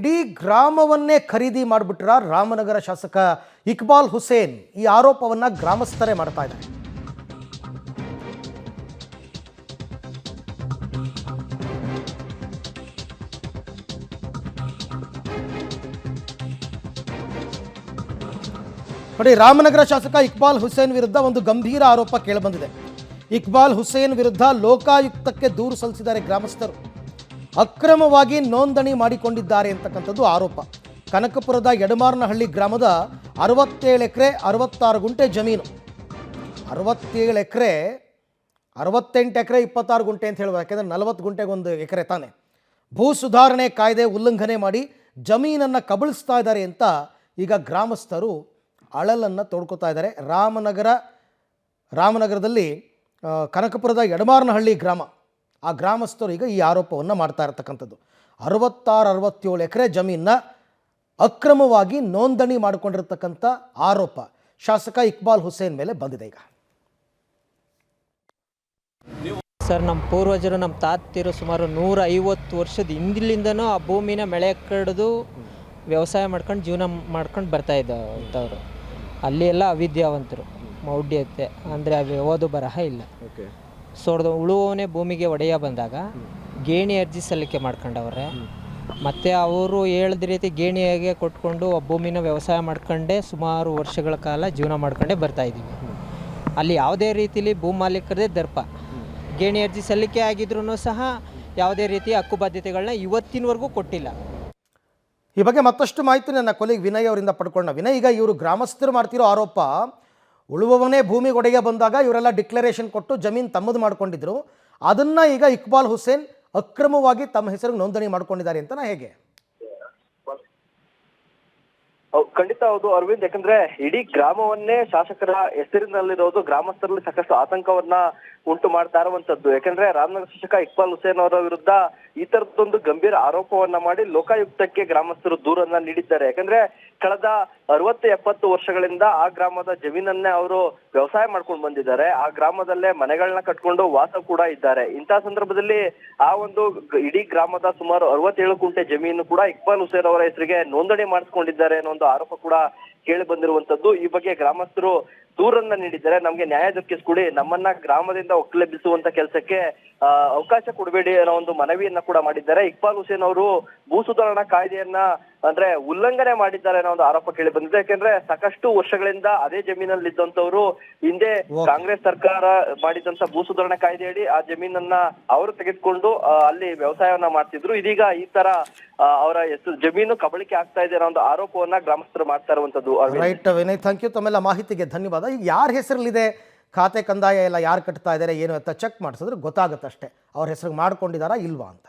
ಇಡೀ ಗ್ರಾಮವನ್ನೇ ಖರೀದಿ ಮಾಡಿಬಿಟ್ರ ರಾಮನಗರ ಶಾಸಕ ಇಕ್ಬಾಲ್ ಹುಸೇನ್. ಈ ಆರೋಪವನ್ನ ಗ್ರಾಮಸ್ಥರೇ ಮಾಡ್ತಾ ಇದ್ದಾರೆ. ನೋಡಿ, ರಾಮನಗರ ಶಾಸಕ ಇಕ್ಬಾಲ್ ಹುಸೇನ್ ವಿರುದ್ಧ ಒಂದು ಗಂಭೀರ ಆರೋಪ ಕೇಳಿಬಂದಿದೆ. ಇಕ್ಬಾಲ್ ಹುಸೇನ್ ವಿರುದ್ಧ ಲೋಕಾಯುಕ್ತಕ್ಕೆ ದೂರು ಸಲ್ಲಿಸಿದ್ದಾರೆ ಗ್ರಾಮಸ್ಥರು. ಅಕ್ರಮವಾಗಿ ನೋಂದಣಿ ಮಾಡಿಕೊಂಡಿದ್ದಾರೆ ಅಂತಕ್ಕಂಥದ್ದು ಆರೋಪ. ಕನಕಪುರದ ಯಡಮಾರನಹಳ್ಳಿ ಗ್ರಾಮದ 67 ಎಕರೆ 66 ಗುಂಟೆ ಜಮೀನು, 67 ಎಕರೆ 68 ಎಕರೆ 26 ಗುಂಟೆ ಅಂತ ಹೇಳ್ಬೋದು, ಯಾಕೆಂದರೆ 40 ಗುಂಟೆಗೆ ಒಂದು ಎಕರೆ ತಾನೆ. ಭೂ ಸುಧಾರಣೆ ಕಾಯ್ದೆ ಉಲ್ಲಂಘನೆ ಮಾಡಿ ಜಮೀನನ್ನು ಕಬಳಿಸ್ತಾ ಇದ್ದಾರೆ ಅಂತ ಈಗ ಗ್ರಾಮಸ್ಥರು ಅಳಲನ್ನು ತೋಡ್ಕೋತಾ ಇದ್ದಾರೆ. ರಾಮನಗರದಲ್ಲಿ ಕನಕಪುರದ ಯಡಮಾರನಹಳ್ಳಿ ಗ್ರಾಮ, ಆ ಗ್ರಾಮಸ್ಥರು ಈಗ ಈ ಆರೋಪವನ್ನು ಮಾಡ್ತಾ ಇರತಕ್ಕಂಥದ್ದು. 66-67 ಎಕರೆ ಜಮೀನನ್ನ ಅಕ್ರಮವಾಗಿ ನೋಂದಣಿ ಮಾಡಿಕೊಂಡಿರ್ತಕ್ಕಂಥ ಆರೋಪ ಶಾಸಕ ಇಕ್ಬಾಲ್ ಹುಸೇನ್ ಮೇಲೆ ಬಂದಿದೆ. ಈಗ ಸರ್, ನಮ್ಮ ಪೂರ್ವಜರು, ನಮ್ಮ ತಾತಿರು ಸುಮಾರು 150 ವರ್ಷದ ಹಿಂದಿಲಿಂದನೂ ಆ ಭೂಮಿನ ಬೆಳೆ ಕಡಿದು ವ್ಯವಸಾಯ ಮಾಡ್ಕೊಂಡು ಜೀವನ ಮಾಡ್ಕೊಂಡು ಬರ್ತಾ ಇದ್ದವರು. ಅಲ್ಲಿ ಎಲ್ಲ ಅವಿದ್ಯಾವಂತರು, ಮೌಢ್ಯತೆ ಅಂದರೆ ಓದು ಬರಹ ಇಲ್ಲ. ಉಳುವವನೇ ಭೂಮಿಗೆ ಒಡೆಯ ಬಂದಾಗ ಗೇಣಿ ಅರ್ಜಿ ಸಲ್ಲಿಕೆ ಮಾಡ್ಕೊಂಡವ್ರೆ. ಮತ್ತು ಅವರು ಹೇಳಿದ ರೀತಿ ಗೇಣಿಯಾಗೆ ಕೊಟ್ಕೊಂಡು ಆ ಭೂಮಿನ ವ್ಯವಸಾಯ ಮಾಡ್ಕೊಂಡೇ ಸುಮಾರು ವರ್ಷಗಳ ಕಾಲ ಜೀವನ ಮಾಡ್ಕೊಂಡೇ ಬರ್ತಾಯಿದ್ದೀವಿ. ಅಲ್ಲಿ ಯಾವುದೇ ರೀತಿಲಿ ಭೂ ಮಾಲೀಕರದೇ ದರ್ಪ. ಗೇಣಿ ಅರ್ಜಿ ಸಲ್ಲಿಕೆ ಆಗಿದ್ರೂ ಸಹ ಯಾವುದೇ ರೀತಿಯ ಹಕ್ಕುಬಾಧ್ಯತೆಗಳನ್ನ ಇವತ್ತಿನವರೆಗೂ ಕೊಟ್ಟಿಲ್ಲ. ಈ ಬಗ್ಗೆ ಮತ್ತಷ್ಟು ಮಾಹಿತಿ ನನ್ನ ಕೊಲಿಗ್ ವಿನಯ್ ಅವರಿಂದ ಪಡ್ಕೊಂಡ. ವಿನಯ್, ಈಗ ಇವರು ಗ್ರಾಮಸ್ಥರು ಮಾಡ್ತಿರೋ ಆರೋಪ, ಉಳುವವನೇ ಭೂಮಿ ಒಡೆಗೆ ಬಂದಾಗ ಇವರೆಲ್ಲ ಡಿಕ್ಲರೇಷನ್ ಕೊಟ್ಟು ಜಮೀನು ತಮ್ಮದು ಮಾಡ್ಕೊಂಡಿದ್ರು. ಅದನ್ನು ಈಗ ಇಕ್ಬಾಲ್ ಹುಸೇನ್ ಅಕ್ರಮವಾಗಿ ತಮ್ಮ ಹೆಸರಿಗೆ ನೋಂದಣಿ ಮಾಡ್ಕೊಂಡಿದ್ದಾರೆ ಅಂತನಾ ಹೇಗೆ? ಖಂಡಿತ ಹೌದು ಅರವಿಂದ್. ಯಾಕಂದ್ರೆ ಇಡೀ ಗ್ರಾಮವನ್ನೇ ಶಾಸಕರ ಹೆಸರಿನಲ್ಲಿರೋದು ಗ್ರಾಮಸ್ಥರಲ್ಲಿ ಸಾಕಷ್ಟು ಆತಂಕವನ್ನ ಉಂಟು ಮಾಡ್ತಾ ಇರುವಂತದ್ದು. ಯಾಕಂದ್ರೆ ರಾಮನಗರ ಶಾಸಕ ಇಕ್ಬಾಲ್ ಹುಸೇನ್ ಅವರ ವಿರುದ್ಧ ಈ ತರದೊಂದು ಗಂಭೀರ ಆರೋಪವನ್ನ ಮಾಡಿ ಲೋಕಾಯುಕ್ತಕ್ಕೆ ಗ್ರಾಮಸ್ಥರು ದೂರನ್ನ ನೀಡಿದ್ದಾರೆ. ಯಾಕಂದ್ರೆ ಕಳೆದ 60-70 ವರ್ಷಗಳಿಂದ ಆ ಗ್ರಾಮದ ಜಮೀನನ್ನೇ ಅವರು ವ್ಯವಸಾಯ ಮಾಡ್ಕೊಂಡು ಬಂದಿದ್ದಾರೆ. ಆ ಗ್ರಾಮದಲ್ಲೇ ಮನೆಗಳನ್ನ ಕಟ್ಕೊಂಡು ವಾಸ ಕೂಡ ಇದ್ದಾರೆ. ಇಂತಹ ಸಂದರ್ಭದಲ್ಲಿ ಆ ಒಂದು ಇಡೀ ಗ್ರಾಮದ ಸುಮಾರು 67 ಗುಂಟೆ ಜಮೀನು ಕೂಡ ಇಕ್ಬಾಲ್ ಹುಸೇನ್ ಅವರ ಹೆಸರಿಗೆ ನೋಂದಣಿ ಮಾಡಿಸ್ಕೊಂಡಿದ್ದಾರೆ ಅನ್ನೋ ಒಂದು ಆರೋಪ ಕೂಡ ಕೇಳಿ ಬಂದಿರುವಂತದ್ದು. ಈ ಬಗ್ಗೆ ಗ್ರಾಮಸ್ಥರು ದೂರನ್ನ ನೀಡಿದ್ದಾರೆ. ನಮ್ಗೆ ನ್ಯಾಯ ದೊರಕಿಸ್ಕೊಡಿ, ನಮ್ಮನ್ನ ಗ್ರಾಮದಿಂದ ಒಕ್ಕಲೆಬ್ಬಿಸುವಂತ ಕೆಲಸಕ್ಕೆ ಅವಕಾಶ ಕೊಡಬೇಡಿ ಅನ್ನೋ ಒಂದು ಮನವಿಯನ್ನ ಕೂಡ ಮಾಡಿದ್ದಾರೆ. ಇಕ್ಬಾಲ್ ಹುಸೇನ್ ಅವರು ಭೂ ಸುಧಾರಣಾ ಕಾಯ್ದೆಯನ್ನ ಅಂದ್ರೆ ಉಲ್ಲಂಘನೆ ಮಾಡಿದ್ದಾರೆ ಅನ್ನೋ ಒಂದು ಆರೋಪ ಕೇಳಿ ಬಂದಿದೆ. ಯಾಕಂದ್ರೆ ಸಾಕಷ್ಟು ವರ್ಷಗಳಿಂದ ಅದೇ ಜಮೀನಲ್ಲಿ ಇದ್ದಂತವ್ರು ಹಿಂದೆ ಕಾಂಗ್ರೆಸ್ ಸರ್ಕಾರ ಮಾಡಿದಂತ ಭೂ ಸುಧಾರಣಾ ಕಾಯ್ದೆಯಡಿ ಆ ಜಮೀನನ್ನ ಅವರು ತೆಗೆದುಕೊಂಡು ಅಲ್ಲಿ ವ್ಯವಸಾಯವನ್ನ ಮಾಡ್ತಿದ್ರು. ಇದೀಗ ಈ ತರ ಅವರ ಜಮೀನು ಕಬಳಿಕೆ ಆಗ್ತಾ ಇದೆ ಅನ್ನೋ ಒಂದು ಆರೋಪವನ್ನ ಗ್ರಾಮಸ್ಥರು ಮಾಡ್ತಾ ಇರುವಂತದ್ದು. Right Vinay, thank you. ತಮ್ಮೆಲ್ಲ ಮಾಹಿತಿಗೆ ಧನ್ಯವಾದ. ಈಗ ಯಾರ ಹೆಸರಲ್ಲಿದೆ ಖಾತೆ ಕಂದಾಯ ಎಲ್ಲ ಯಾರು ಕಟ್ತಾ ಇದ್ದಾರೆ ಏನು ಅಂತ ಚೆಕ್ ಮಾಡಿಸಿದ್ರೆ ಗೊತ್ತಾಗುತ್ತಷ್ಟೇ ಅವ್ರ ಹೆಸರಿಗೆ ಮಾಡ್ಕೊಂಡಿದ್ದಾರಾ ಇಲ್ವಾ ಅಂತ.